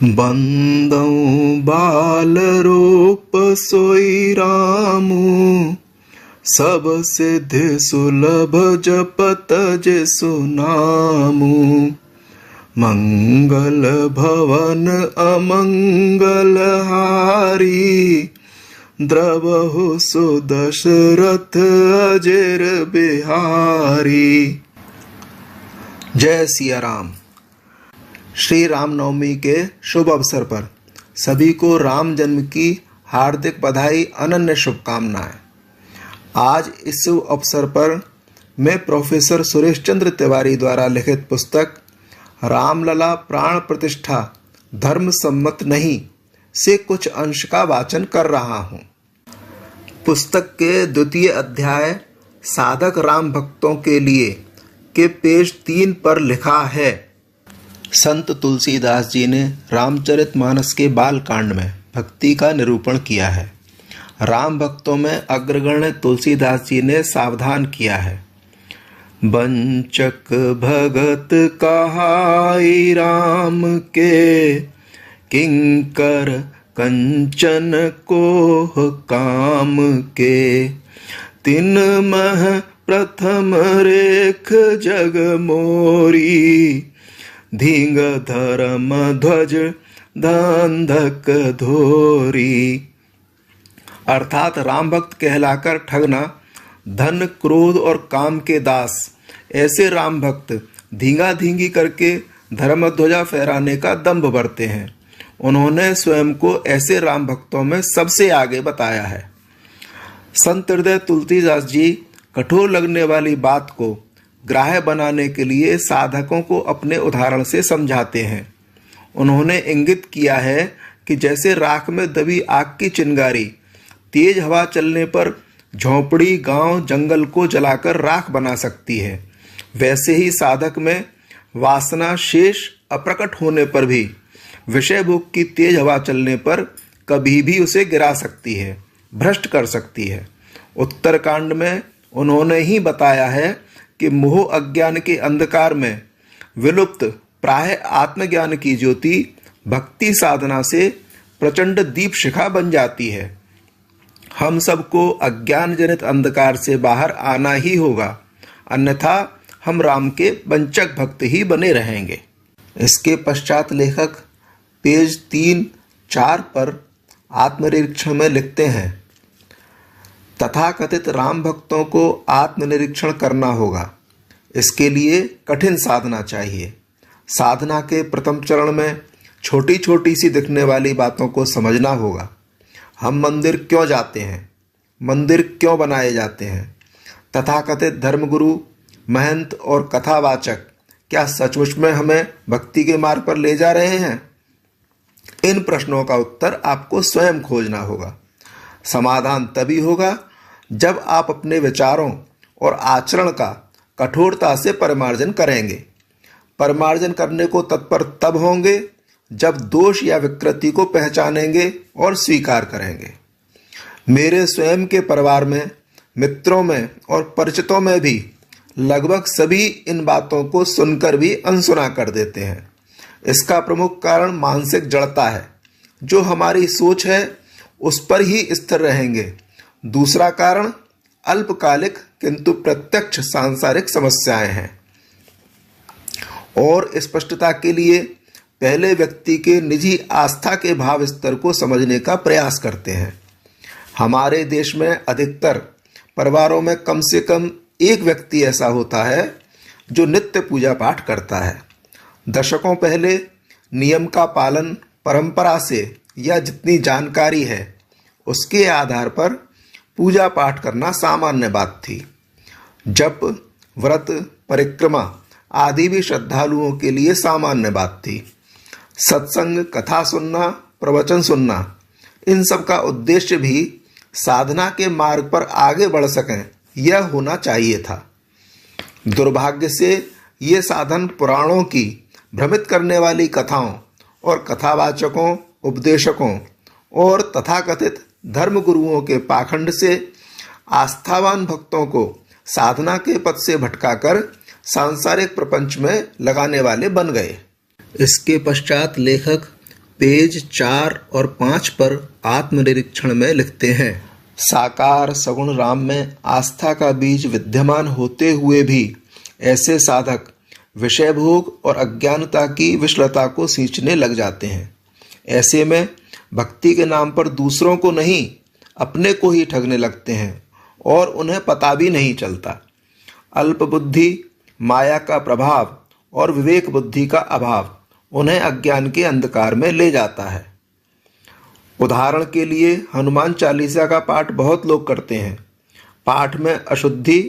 बंदौ बाल रूप सोई रामू, सब सिद्धि सुलभ जपत जिसु नामू। मंगल भवन अमंगल हारी, द्रवहु सुदशरथ अजिर बिहारी। जय सिया राम। श्री रामनवमी के शुभ अवसर पर सभी को राम जन्म की हार्दिक बधाई, अनन्य शुभकामनाएं। आज इस शुभ अवसर पर मैं प्रोफेसर सुरेश चंद्र तिवारी द्वारा लिखित पुस्तक रामलला प्राण प्रतिष्ठा धर्म सम्मत नहीं से कुछ अंश का वाचन कर रहा हूँ। पुस्तक के द्वितीय अध्याय साधक राम भक्तों के लिए के पेज 3 पर लिखा है। संत तुलसीदास जी ने रामचरितमानस के बाल कांड में भक्ति का निरूपण किया है। राम भक्तों में अग्रगण्य तुलसीदास जी ने सावधान किया है। बंचक भगत कहाई राम के, किंकर कंचन कोह काम के। तिन मह प्रथम रेख जग मोरी, धींग धर्म ध्वज धांधक धोरी। अर्थात राम भक्त कहलाकर ठगना, धन क्रोध और काम के दास ऐसे राम भक्त धींगा धींगी करके धर्म ध्वजा फहराने का दंभ बरते हैं। उन्होंने स्वयं को ऐसे राम भक्तों में सबसे आगे बताया है। संत हृदय तुलसीदास जी कठोर लगने वाली बात को ग्राह्य बनाने के लिए साधकों को अपने उदाहरण से समझाते हैं। उन्होंने इंगित किया है कि जैसे राख में दबी आग की चिंगारी तेज हवा चलने पर झोंपड़ी, गांव, जंगल को जलाकर राख बना सकती है, वैसे ही साधक में वासना शेष अप्रकट होने पर भी विषय भोग की तेज हवा चलने पर कभी भी उसे गिरा सकती है, भ्रष्ट कर सकती है। उत्तरकांड में उन्होंने ही बताया है कि मोह अज्ञान के अंधकार में विलुप्त प्राय आत्मज्ञान की ज्योति भक्ति साधना से प्रचंड दीप शिखा बन जाती है। हम सबको अज्ञान जनित अंधकार से बाहर आना ही होगा, अन्यथा हम राम के वंचक भक्त ही बने रहेंगे। इसके पश्चात लेखक पेज 3-4 पर आत्मनिरीक्षण में लिखते हैं, तथाकथित राम भक्तों को आत्मनिरीक्षण करना होगा। इसके लिए कठिन साधना चाहिए। साधना के प्रथम चरण में छोटी छोटी सी दिखने वाली बातों को समझना होगा। हम मंदिर क्यों जाते हैं, मंदिर क्यों बनाए जाते हैं, तथाकथित धर्मगुरु, महंत और कथावाचक क्या सचमुच में हमें भक्ति के मार्ग पर ले जा रहे हैं? इन प्रश्नों का उत्तर आपको स्वयं खोजना होगा। समाधान तभी होगा जब आप अपने विचारों और आचरण का कठोरता से परिमार्जन करेंगे। परिमार्जन करने को तत्पर तब होंगे जब दोष या विकृति को पहचानेंगे और स्वीकार करेंगे। मेरे स्वयं के परिवार में, मित्रों में और परिचितों में भी लगभग सभी इन बातों को सुनकर भी अनसुना कर देते हैं। इसका प्रमुख कारण मानसिक जड़ता है, जो हमारी सोच है उस पर ही स्थिर रहेंगे। दूसरा कारण अल्पकालिक किंतु प्रत्यक्ष सांसारिक समस्याएं हैं। और स्पष्टता के लिए पहले व्यक्ति के निजी आस्था के भाव स्तर को समझने का प्रयास करते हैं। हमारे देश में अधिकतर परिवारों में कम से कम एक व्यक्ति ऐसा होता है जो नित्य पूजा पाठ करता है। दशकों पहले नियम का पालन परंपरा से या जितनी जानकारी है उसके आधार पर पूजा पाठ करना सामान्य बात थी। जप, व्रत, परिक्रमा आदि भी श्रद्धालुओं के लिए सामान्य बात थी। सत्संग, कथा सुनना, प्रवचन सुनना, इन सब का उद्देश्य भी साधना के मार्ग पर आगे बढ़ सकें यह होना चाहिए था। दुर्भाग्य से ये साधन पुराणों की भ्रमित करने वाली कथाओं और कथावाचकों, उपदेशकों और तथाकथित धर्मगुरुओं के पाखंड से आस्थावान भक्तों को साधना के पथ से भटकाकर सांसारिक प्रपंच में लगाने वाले बन गए। इसके पश्चात लेखक पेज 4 और 5 पर आत्मनिरीक्षण में लिखते हैं, साकार सगुण राम में आस्था का बीज विद्यमान होते हुए भी ऐसे साधक विषय भोग और अज्ञानता की विषलता को सींचने लग जाते हैं। ऐसे में भक्ति के नाम पर दूसरों को नहीं, अपने को ही ठगने लगते हैं और उन्हें पता भी नहीं चलता। अल्प बुद्धि, माया का प्रभाव और विवेक बुद्धि का अभाव उन्हें अज्ञान के अंधकार में ले जाता है। उदाहरण के लिए हनुमान चालीसा का पाठ बहुत लोग करते हैं। पाठ में अशुद्धि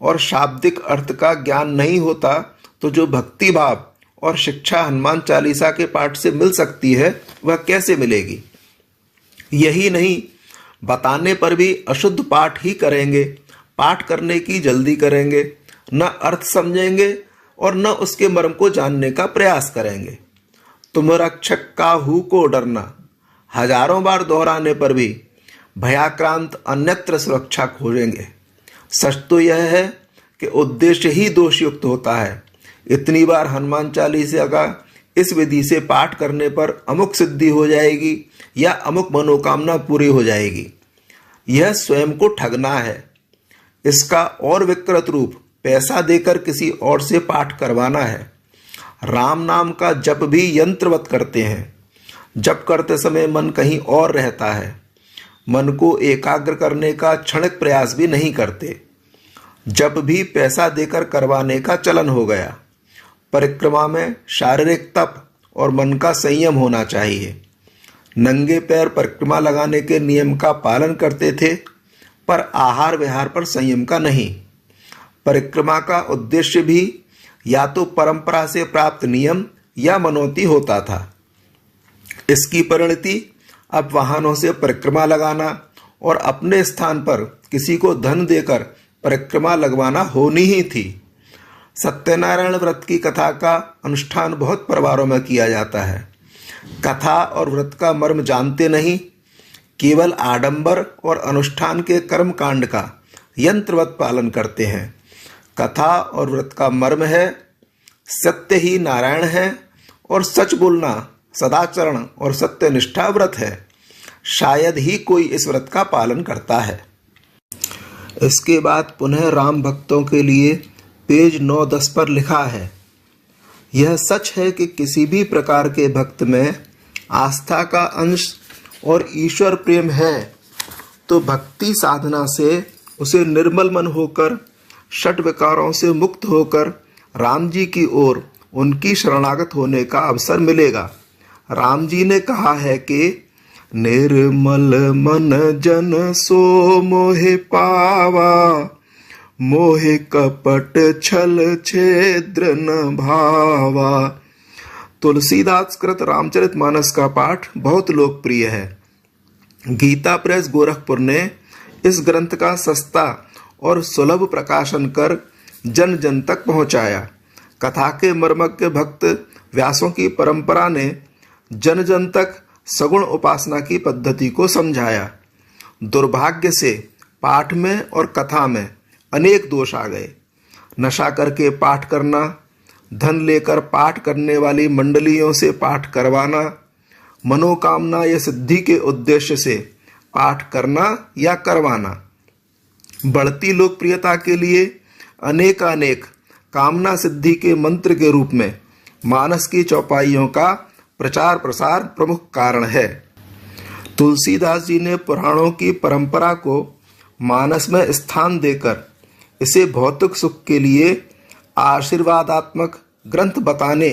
और शाब्दिक अर्थ का ज्ञान नहीं होता तो जो भक्ति भाव और शिक्षा हनुमान चालीसा के पाठ से मिल सकती है वह कैसे मिलेगी। यही नहीं, बताने पर भी अशुद्ध पाठ ही करेंगे, पाठ करने की जल्दी करेंगे, न अर्थ समझेंगे और न उसके मर्म को जानने का प्रयास करेंगे। तुम रक्षक काहू को डरना हजारों बार दोहराने पर भी भयाक्रांत अन्यत्र सुरक्षा खोजेंगे। सच तो यह है कि उद्देश्य ही दोषयुक्त होता है। इतनी बार हनुमान चालीसा का इस विधि से पाठ करने पर अमुक सिद्धि हो जाएगी या अमुक मनोकामना पूरी हो जाएगी, यह स्वयं को ठगना है। इसका और विकृत रूप पैसा देकर किसी और से पाठ करवाना है। राम नाम का जप भी यंत्रवत करते हैं। जप करते समय मन कहीं और रहता है। मन को एकाग्र करने का क्षणिक प्रयास भी नहीं करते। जप भी पैसा देकर करवाने का चलन हो गया। परिक्रमा में शारीरिक तप और मन का संयम होना चाहिए। नंगे पैर परिक्रमा लगाने के नियम का पालन करते थे, पर आहार विहार पर संयम का नहीं। परिक्रमा का उद्देश्य भी या तो परंपरा से प्राप्त नियम या मनोती होता था। इसकी परिणति अब वाहनों से परिक्रमा लगाना और अपने स्थान पर किसी को धन देकर परिक्रमा लगवाना होनी ही थी। सत्यनारायण व्रत की कथा का अनुष्ठान बहुत परिवारों में किया जाता है। कथा और व्रत का मर्म जानते नहीं, केवल आडंबर और अनुष्ठान के कर्म कांड का यंत्रवत पालन करते हैं। कथा और व्रत का मर्म है सत्य ही नारायण है और सच बोलना सदाचरण और सत्यनिष्ठा व्रत है। शायद ही कोई इस व्रत का पालन करता है। इसके बाद पुनः राम भक्तों के लिए पेज 9-10 पर लिखा है, यह सच है कि किसी भी प्रकार के भक्त में आस्था का अंश और ईश्वर प्रेम है तो भक्ति साधना से उसे निर्मल मन होकर षट विकारों से मुक्त होकर राम जी की ओर उनकी शरणागत होने का अवसर मिलेगा। राम जी ने कहा है कि निर्मल मन जन सो मोहे पावा, मोहे कपट छल छेद्र न भावा। तुलसीदास कृत रामचरितमानस का पाठ बहुत लोकप्रिय है। गीता प्रेस गोरखपुर ने इस ग्रंथ का सस्ता और सुलभ प्रकाशन कर जन जन तक पहुंचाया। कथा के मर्मज्ञ भक्त व्यासों की परंपरा ने जन जन तक सगुण उपासना की पद्धति को समझाया। दुर्भाग्य से पाठ में और कथा में अनेक दोष आ गए। नशा करके पाठ करना, धन लेकर पाठ करने वाली मंडलियों से पाठ करवाना, मनोकामना या सिद्धि के उद्देश्य से पाठ करना या करवाना, बढ़ती लोकप्रियता के लिए अनेकानेक कामना सिद्धि के मंत्र के रूप में मानस की चौपाइयों का प्रचार प्रसार प्रमुख कारण है। तुलसीदास जी ने पुराणों की परंपरा को मानस में स्थान देकर इसे भौतिक सुख के लिए आशीर्वादात्मक ग्रंथ बताने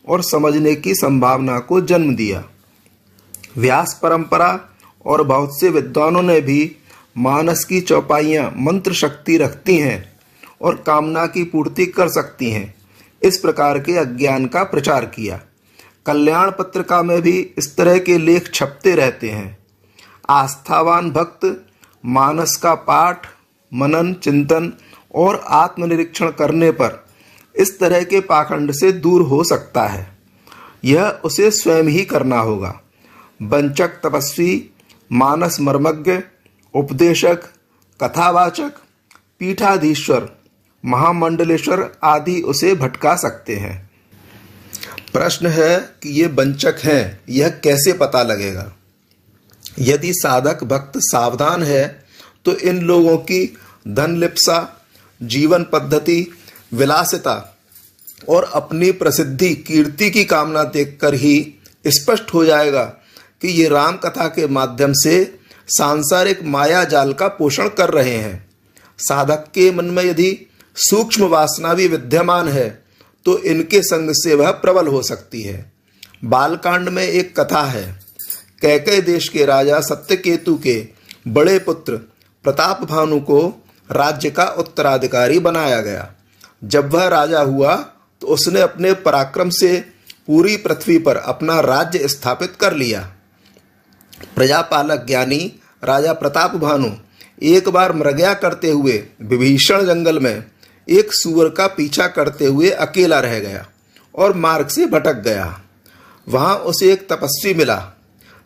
और समझने की संभावना को जन्म दिया। व्यास परंपरा और बहुत से विद्वानों ने भी मानस की चौपाइयाँ मंत्र शक्ति रखती हैं और कामना की पूर्ति कर सकती हैं, इस प्रकार के अज्ञान का प्रचार किया। कल्याण पत्रिका में भी इस तरह के लेख छपते रहते हैं। आस्थावान भक्त मानस का पाठ, मनन, चिंतन और आत्मनिरीक्षण करने पर इस तरह के पाखंड से दूर हो सकता है। यह उसे स्वयं ही करना होगा। वंचक तपस्वी, मानस मर्मज्ञ, उपदेशक, कथावाचक, पीठाधीश्वर, महामंडलेश्वर आदि उसे भटका सकते हैं। प्रश्न है कि ये वंचक हैं, यह कैसे पता लगेगा? यदि साधक भक्त सावधान है तो इन लोगों की धनलिप्सा, जीवन पद्धति, विलासिता और अपनी प्रसिद्धि कीर्ति की कामना देखकर ही स्पष्ट हो जाएगा कि ये राम कथा के माध्यम से सांसारिक माया जाल का पोषण कर रहे हैं। साधक के मन में यदि सूक्ष्म वासना भी विद्यमान है तो इनके संग से वह प्रबल हो सकती है। बालकांड में एक कथा है। कैकय देश के राजा सत्यकेतु के बड़े पुत्र प्रताप भानु को राज्य का उत्तराधिकारी बनाया गया। जब वह राजा हुआ तो उसने अपने पराक्रम से पूरी पृथ्वी पर अपना राज्य स्थापित कर लिया। प्रजापालक ज्ञानी राजा प्रताप भानु एक बार मृगया करते हुए विभीषण जंगल में एक सूअर का पीछा करते हुए अकेला रह गया और मार्ग से भटक गया। वहां उसे एक तपस्वी मिला।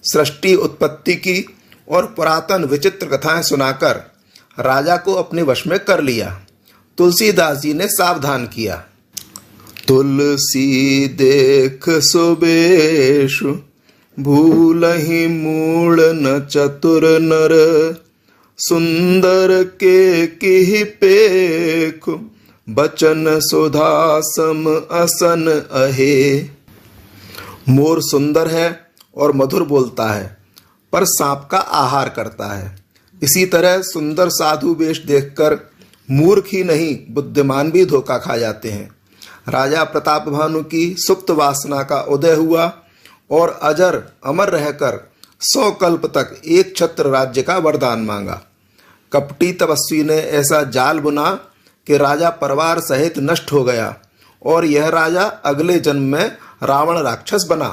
सृष्टि उत्पत्ति की और पुरातन विचित्र कथाएं सुनाकर राजा को अपने वश में कर लिया। तुलसीदास जी ने सावधान किया। तुलसी देख सुबेशु भूलहि मूल न चतुर नर, सुंदर के किहि पेख बचन सुधा सम असन अहे। मोर सुंदर है और मधुर बोलता है पर सांप का आहार करता है। इसी तरह सुंदर साधु वेश देखकर मूर्ख ही नहीं बुद्धिमान भी धोखा खा जाते हैं। राजा प्रताप भानु की सुप्त वासना का उदय हुआ और अजर अमर रहकर 100 कल्प तक एक छत्र राज्य का वरदान मांगा। कपटी तपस्वी ने ऐसा जाल बुना कि राजा परिवार सहित नष्ट हो गया और यह राजा अगले जन्म में रावण राक्षस बना।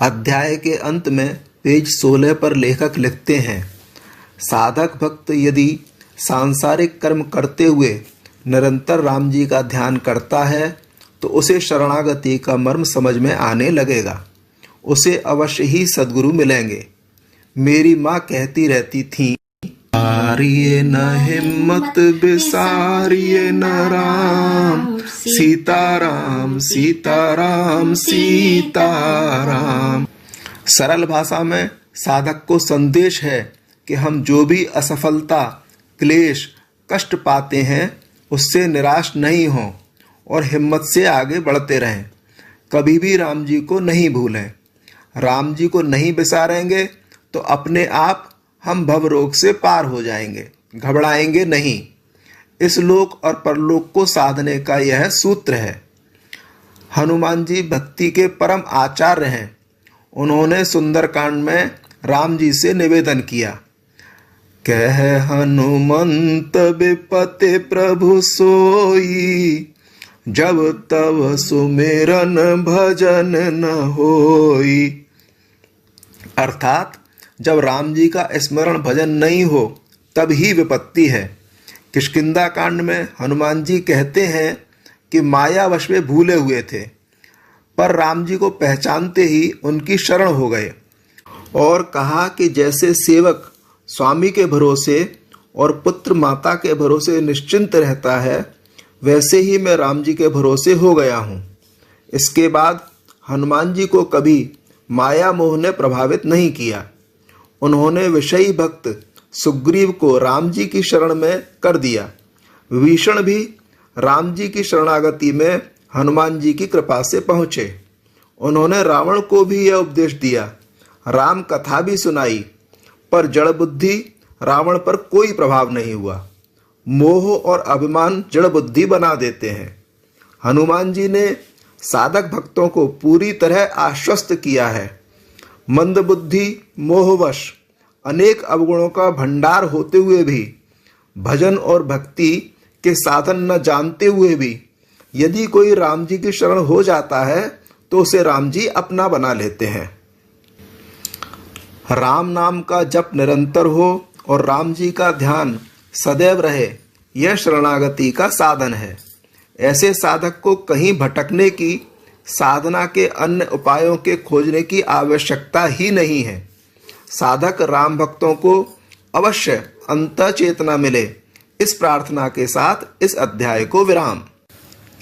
अध्याय के अंत में पेज 16 पर लेखक लिखते हैं, साधक भक्त यदि सांसारिक कर्म करते हुए निरंतर राम जी का ध्यान करता है तो उसे शरणागति का मर्म समझ में आने लगेगा। उसे अवश्य ही सद्गुरु मिलेंगे। मेरी माँ कहती रहती थी, हारिए न हिम्मत बिसारिए न राम, सीताराम सीताराम सीताराम। सरल भाषा में साधक को संदेश है कि हम जो भी असफलता, क्लेश, कष्ट पाते हैं उससे निराश नहीं हों और हिम्मत से आगे बढ़ते रहें। कभी भी राम जी को नहीं भूलें। राम जी को नहीं बिसारेंगे तो अपने आप हम भव रोग से पार हो जाएंगे, घबराएंगे नहीं। इस लोक और परलोक को साधने का यह सूत्र है। हनुमान जी भक्ति के परम आचार्य हैं। उन्होंने सुंदरकांड में राम जी से निवेदन किया, कह हनुमंत विपते प्रभु सोई, जब तब सुमिरन भजन न होई। अर्थात जब राम जी का स्मरण भजन नहीं हो तब ही विपत्ति है। किष्किंधा कांड में हनुमान जी कहते हैं कि मायावश में भूले हुए थे पर राम जी को पहचानते ही उनकी शरण हो गए और कहा कि जैसे सेवक स्वामी के भरोसे और पुत्र माता के भरोसे निश्चिंत रहता है वैसे ही मैं राम जी के भरोसे हो गया हूँ। इसके बाद हनुमान जी को कभी माया मोह ने प्रभावित नहीं किया। उन्होंने विषयी भक्त सुग्रीव को राम जी की शरण में कर दिया। विभीषण भी राम जी की शरणागति में हनुमान जी की कृपा से पहुँचे। उन्होंने रावण को भी यह उपदेश दिया, राम कथा भी सुनाई, पर जड़ बुद्धि रावण पर कोई प्रभाव नहीं हुआ। मोह और अभिमान जड़ बुद्धि बना देते हैं। हनुमान जी ने साधक भक्तों को पूरी तरह आश्वस्त किया है। मंदबुद्धि, मोहवश, अनेक अवगुणों का भंडार होते हुए भी, भजन और भक्ति के साधन न जानते हुए भी यदि कोई राम जी की शरण हो जाता है तो उसे राम जी अपना बना लेते हैं। राम नाम का जप निरंतर हो और राम जी का ध्यान सदैव रहे, यह शरणागति का साधन है। ऐसे साधक को कहीं भटकने की, साधना के अन्य उपायों के खोजने की आवश्यकता ही नहीं है। साधक राम भक्तों को अवश्य अंतः चेतना मिले। इस प्रार्थना के साथ इस अध्याय को विराम।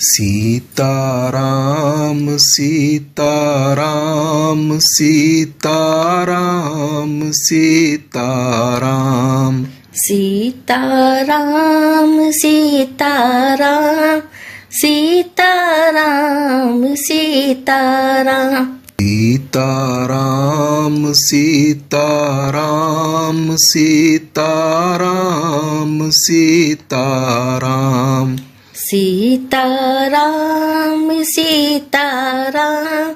सीताराम सीताराम सीताराम सीताराम सीताराम सीताराम सीताराम सीताराम सीताराम सीताराम सीताराम सीताराम सीताराम सीताराम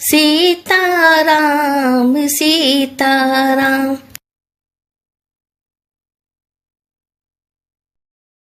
सीताराम सीताराम